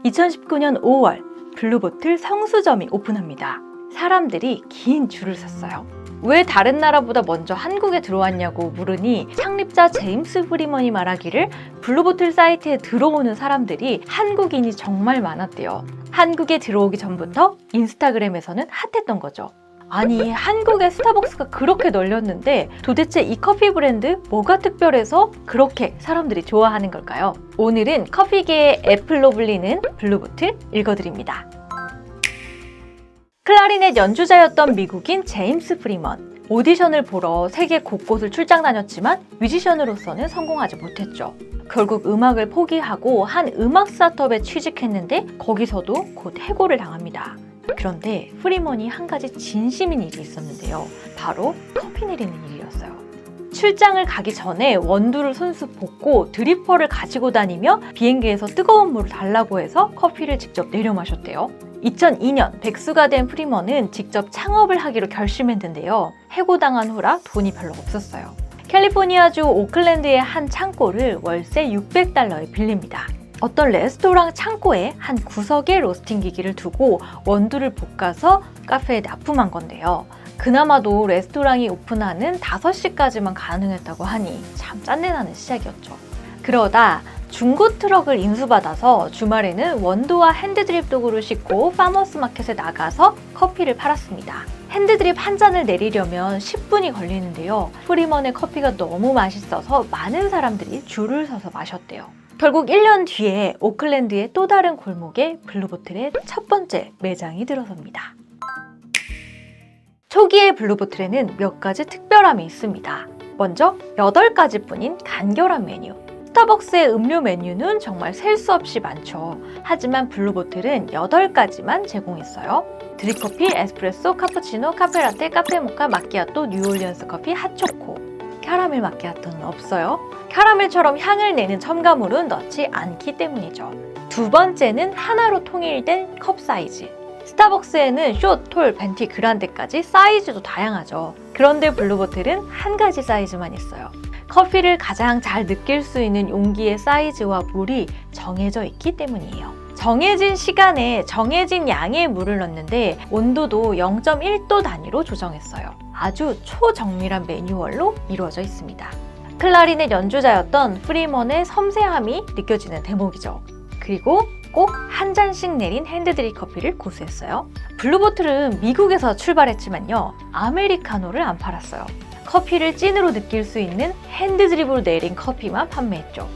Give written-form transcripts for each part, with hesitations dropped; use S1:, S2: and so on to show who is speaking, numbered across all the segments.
S1: 2019년 5월 블루보틀 성수점이 오픈합니다. 사람들이 긴 줄을 섰어요. 왜 다른 나라보다 먼저 한국에 들어왔냐고 물으니 창립자 제임스 프리먼이 말하기를 블루보틀 사이트에 들어오는 사람들이 한국인이 정말 많았대요. 한국에 들어오기 전부터 인스타그램에서는 핫했던 거죠. 아니, 한국에 스타벅스가 그렇게 널렸는데 도대체 이 커피 브랜드 뭐가 특별해서 그렇게 사람들이 좋아하는 걸까요? 오늘은 커피계의 애플로 불리는 블루보틀 읽어드립니다. 클라리넷 연주자였던 미국인 제임스 프리먼. 오디션을 보러 세계 곳곳을 출장 다녔지만 뮤지션으로서는 성공하지 못했죠. 결국 음악을 포기하고 한 음악 스타트업에 취직했는데 거기서도 곧 해고를 당합니다. 그런데 프리먼이 한 가지 진심인 일이 있었는데요. 바로 커피 내리는 일이었어요. 출장을 가기 전에 원두를 손수 볶고 드리퍼를 가지고 다니며 비행기에서 뜨거운 물을 달라고 해서 커피를 직접 내려 마셨대요. 2002년 백수가 된 프리먼은 직접 창업을 하기로 결심했는데요. 해고당한 후라 돈이 별로 없었어요. 캘리포니아주 오클랜드의 한 창고를 월세 $600에 빌립니다. 어떤 레스토랑 창고에 한 구석에 로스팅 기기를 두고 원두를 볶아서 카페에 납품한 건데요. 그나마도 레스토랑이 오픈하는 5시까지만 가능했다고 하니 참 짠내나는 시작이었죠. 그러다 중고 트럭을 인수받아서 주말에는 원두와 핸드드립 도구를 싣고 파머스 마켓에 나가서 커피를 팔았습니다. 핸드드립 한 잔을 내리려면 10분이 걸리는데요. 프리먼의 커피가 너무 맛있어서 많은 사람들이 줄을 서서 마셨대요. 결국 1년 뒤에 오클랜드의 또 다른 골목에 블루보틀의 첫 번째 매장이 들어섭니다. 초기의 블루보틀에는 몇 가지 특별함이 있습니다. 먼저 8가지 뿐인 간결한 메뉴. 스타벅스의 음료 메뉴는 정말 셀 수 없이 많죠. 하지만 블루보틀은 8가지만 제공했어요. 드립커피, 에스프레소, 카푸치노, 카페라떼, 카페모카, 마키아토, 뉴올리언스 커피, 핫초코. 캐러멜 마키아토는 없어요. 캐러멜처럼 향을 내는 첨가물은 넣지 않기 때문이죠. 두 번째는 하나로 통일된 컵 사이즈. 스타벅스에는 숏, 톨, 벤티, 그란데까지 사이즈도 다양하죠. 그런데 블루보틀은 한 가지 사이즈만 있어요. 커피를 가장 잘 느낄 수 있는 용기의 사이즈와 물이 정해져 있기 때문이에요. 정해진 시간에 정해진 양의 물을 넣는데 온도도 0.1도 단위로 조정했어요. 아주 초정밀한 매뉴얼로 이루어져 있습니다. 클라리넷 연주자였던 프리먼의 섬세함이 느껴지는 대목이죠. 그리고 꼭 한 잔씩 내린 핸드드립 커피를 고수했어요. 블루보틀은 미국에서 출발했지만요. 아메리카노를 안 팔았어요. 커피를 찐으로 느낄 수 있는 핸드드립으로 내린 커피만 판매했죠.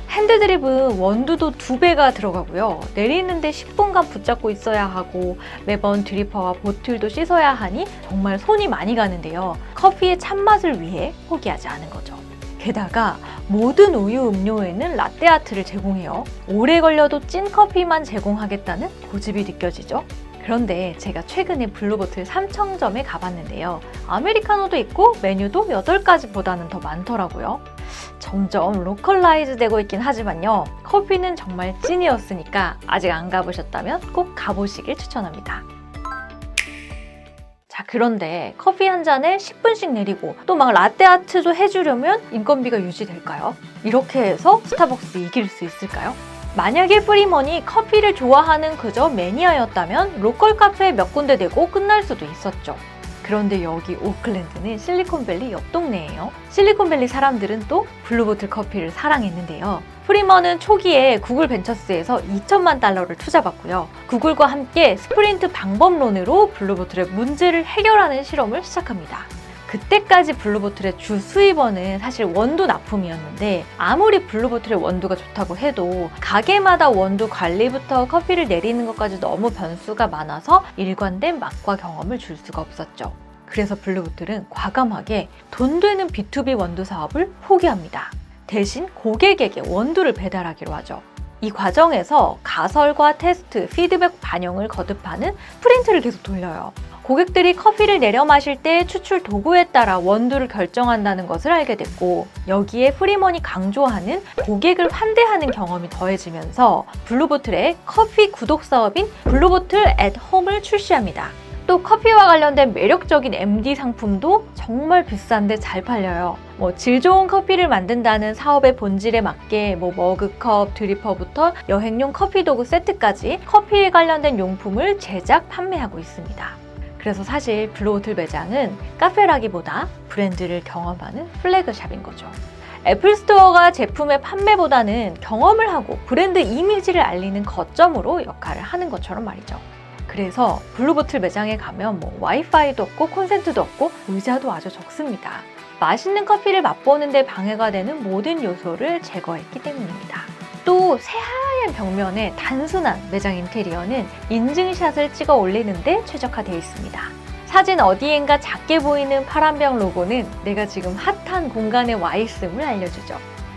S1: 핸드드립은 원두도 2배가 들어가고요. 내리는데 10분간 붙잡고 있어야 하고 매번 드리퍼와 보틀도 씻어야 하니 정말 손이 많이 가는데요. 커피의 참맛을 위해 포기하지 않은 거죠. 게다가 모든 우유 음료에는 라떼아트를 제공해요. 오래 걸려도 찐 커피만 제공하겠다는 고집이 느껴지죠. 그런데 제가 최근에 블루보틀 삼청점에 가봤는데요. 아메리카노도 있고 메뉴도 8가지보다는 더 많더라고요. 점점 로컬라이즈 되고 있긴 하지만요. 커피는 정말 찐이었으니까 아직 안 가보셨다면 꼭 가보시길 추천합니다. 자, 그런데 커피 한 잔에 10분씩 내리고 또 막 라떼아트도 해주려면 인건비가 유지될까요? 이렇게 해서 스타벅스 이길 수 있을까요? 만약에 프리먼이 커피를 좋아하는 그저 매니아였다면 로컬 카페에 몇 군데 내고 끝날 수도 있었죠. 그런데 여기 오클랜드는 실리콘밸리 옆 동네예요. 실리콘밸리 사람들은 또 블루보틀 커피를 사랑했는데요. 프리먼은 초기에 구글 벤처스에서 $2,000만 투자받고요. 구글과 함께 스프린트 방법론으로 블루보틀의 문제를 해결하는 실험을 시작합니다. 그때까지 블루보틀의 주 수입원은 사실 원두 납품이었는데 아무리 블루보틀의 원두가 좋다고 해도 가게마다 원두 관리부터 커피를 내리는 것까지 너무 변수가 많아서 일관된 맛과 경험을 줄 수가 없었죠. 그래서 블루보틀은 과감하게 돈 되는 B2B 원두 사업을 포기합니다. 대신 고객에게 원두를 배달하기로 하죠. 이 과정에서 가설과 테스트, 피드백 반영을 거듭하는 프린트를 계속 돌려요. 고객들이 커피를 내려 마실 때 추출 도구에 따라 원두를 결정한다는 것을 알게 됐고 여기에 프리먼이 강조하는 고객을 환대하는 경험이 더해지면서 블루보틀의 커피 구독 사업인 블루보틀 at home을 출시합니다. 또 커피와 관련된 매력적인 MD 상품도 정말 비싼데 잘 팔려요. 질 좋은 커피를 만든다는 사업의 본질에 맞게 머그컵, 드리퍼부터 여행용 커피 도구 세트까지 커피에 관련된 용품을 제작, 판매하고 있습니다. 그래서 사실 블루보틀 매장은 카페라기보다 브랜드를 경험하는 플래그샵인 거죠. 애플 스토어가 제품의 판매보다는 경험을 하고 브랜드 이미지를 알리는 거점으로 역할을 하는 것처럼 말이죠. 그래서 블루보틀 매장에 가면 와이파이도 없고 콘센트도 없고 의자도 아주 적습니다. 맛있는 커피를 맛보는 데 방해가 되는 모든 요소를 제거했기 때문입니다. 또 새하얀 벽면에 단순한 매장 인테리어는 인증샷을 찍어 올리는 데 최적화되어 있습니다. 사진 어디엔가 작게 보이는 파란병 로고는 내가 지금 핫한 공간에 와 있음을 알려주죠.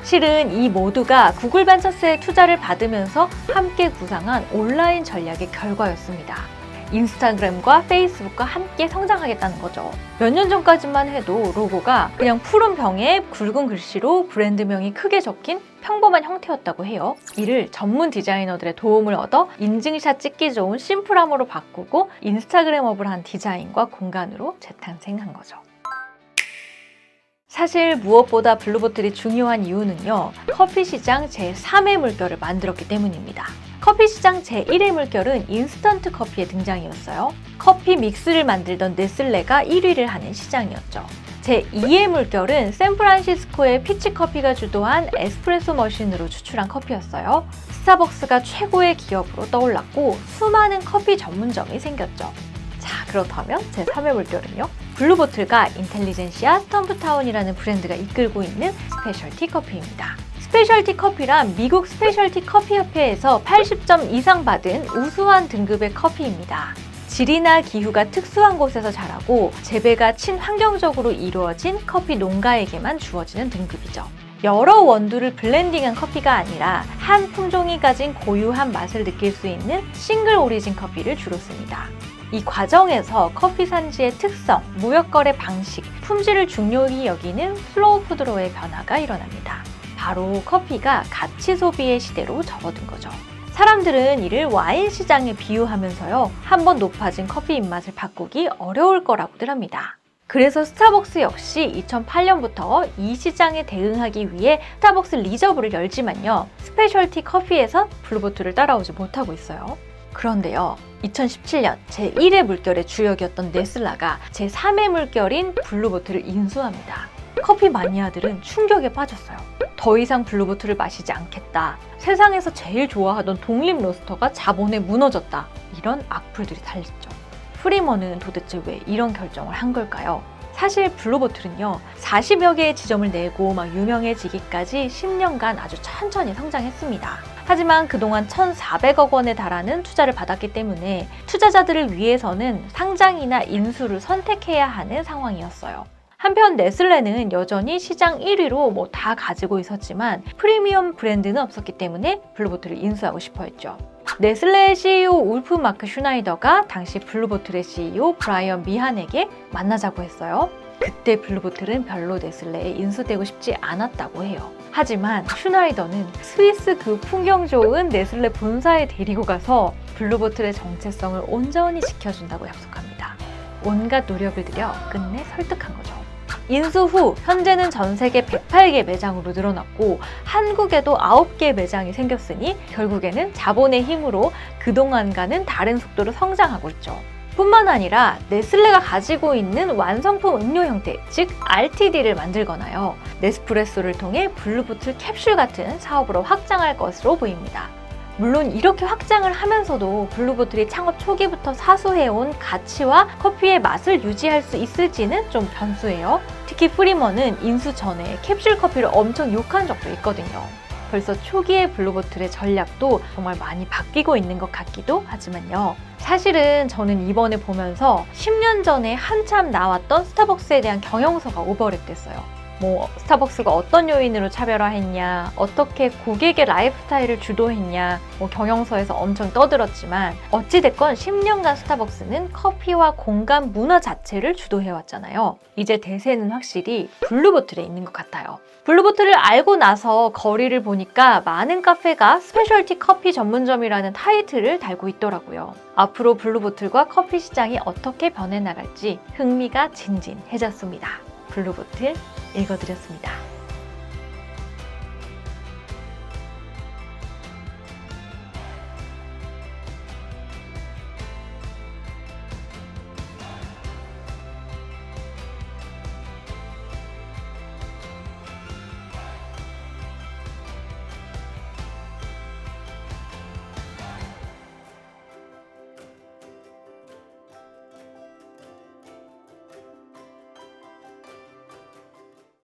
S1: 실은 이 모두가 구글 벤처스의 투자를 받으면서 함께 구상한 온라인 전략의 결과였습니다. 인스타그램과 페이스북과 함께 성장하겠다는 거죠. 몇 년 전까지만 해도 로고가 그냥 푸른 병에 굵은 글씨로 브랜드명이 크게 적힌 평범한 형태였다고 해요. 이를 전문 디자이너들의 도움을 얻어 인증샷 찍기 좋은 심플함으로 바꾸고 인스타그램업을 한 디자인과 공간으로 재탄생한 거죠. 사실 무엇보다 블루보틀이 중요한 이유는요, 커피 시장 제3의 물결을 만들었기 때문입니다. 커피 시장 제1의 물결은 인스턴트 커피의 등장이었어요. 커피 믹스를 만들던 네슬레가 1위를 하는 시장이었죠. 제2의 물결은 샌프란시스코의 피치커피가 주도한 에스프레소 머신으로 추출한 커피였어요. 스타벅스가 최고의 기업으로 떠올랐고 수많은 커피 전문점이 생겼죠. 자, 그렇다면 제3의 물결은요? 블루보틀과 인텔리젠시아 스톰프타운이라는 브랜드가 이끌고 있는 스페셜티 커피입니다. 스페셜티 커피란 미국 스페셜티 커피협회에서 80점 이상 받은 우수한 등급의 커피입니다. 질이나 기후가 특수한 곳에서 자라고 재배가 친환경적으로 이루어진 커피 농가에게만 주어지는 등급이죠. 여러 원두를 블렌딩한 커피가 아니라 한 품종이 가진 고유한 맛을 느낄 수 있는 싱글 오리진 커피를 주로 씁니다. 이 과정에서 커피 산지의 특성, 무역거래 방식, 품질을 중요히 여기는 슬로우 푸드로의 변화가 일어납니다. 바로 커피가 가치 소비의 시대로 접어든 거죠. 사람들은 이를 와인 시장에 비유하면서요, 한번 높아진 커피 입맛을 바꾸기 어려울 거라고들 합니다. 그래서 스타벅스 역시 2008년부터 이 시장에 대응하기 위해 스타벅스 리저브를 열지만요, 스페셜티 커피에선 블루보틀을 따라오지 못하고 있어요. 그런데요, 2017년 제1의 물결의 주역이었던 네슬라가 제3의 물결인 블루보틀을 인수합니다. 커피 마니아들은 충격에 빠졌어요. 더 이상 블루보틀을 마시지 않겠다. 세상에서 제일 좋아하던 독립 로스터가 자본에 무너졌다. 이런 악플들이 달렸죠. 프리먼은 도대체 왜 이런 결정을 한 걸까요? 사실 블루보틀은요, 40여 개의 지점을 내고 유명해지기까지 10년간 아주 천천히 성장했습니다. 하지만 그동안 1,400억 원에 달하는 투자를 받았기 때문에 투자자들을 위해서는 상장이나 인수를 선택해야 하는 상황이었어요. 한편 네슬레는 여전히 시장 1위로 다 가지고 있었지만 프리미엄 브랜드는 없었기 때문에 블루보틀을 인수하고 싶어 했죠. 네슬레의 CEO 울프 마크 슈나이더가 당시 블루보틀의 CEO 브라이언 미한에게 만나자고 했어요. 그때 블루보틀은 별로 네슬레에 인수되고 싶지 않았다고 해요. 하지만 슈나이더는 스위스 그 풍경 좋은 네슬레 본사에 데리고 가서 블루보틀의 정체성을 온전히 지켜준다고 약속합니다. 온갖 노력을 들여 끝내 설득한 거죠. 인수 후 현재는 전 세계 108개 매장으로 늘어났고 한국에도 9개 매장이 생겼으니 결국에는 자본의 힘으로 그동안과는 다른 속도로 성장하고 있죠. 뿐만 아니라 네슬레가 가지고 있는 완성품 음료 형태, 즉 RTD를 만들거나요, 네스프레소를 통해 블루보틀 캡슐 같은 사업으로 확장할 것으로 보입니다. 물론 이렇게 확장을 하면서도 블루보틀이 창업 초기부터 사수해온 가치와 커피의 맛을 유지할 수 있을지는 좀 변수예요. 특히 프리먼은 인수 전에 캡슐 커피를 엄청 욕한 적도 있거든요. 벌써 초기의 블루보틀의 전략도 정말 많이 바뀌고 있는 것 같기도 하지만요. 사실은 저는 이번에 보면서 10년 전에 한참 나왔던 스타벅스에 대한 경영서가 오버랩 됐어요. 뭐 스타벅스가 어떤 요인으로 차별화했냐, 어떻게 고객의 라이프스타일을 주도했냐, 뭐 경영서에서 엄청 떠들었지만 어찌됐건 10년간 스타벅스는 커피와 공간 문화 자체를 주도해왔잖아요. 이제 대세는 확실히 블루보틀에 있는 것 같아요. 블루보틀을 알고 나서 거리를 보니까 많은 카페가 스페셜티 커피 전문점이라는 타이틀을 달고 있더라고요. 앞으로 블루보틀과 커피 시장이 어떻게 변해나갈지 흥미가 진진해졌습니다. 블루보틀 읽어드렸습니다.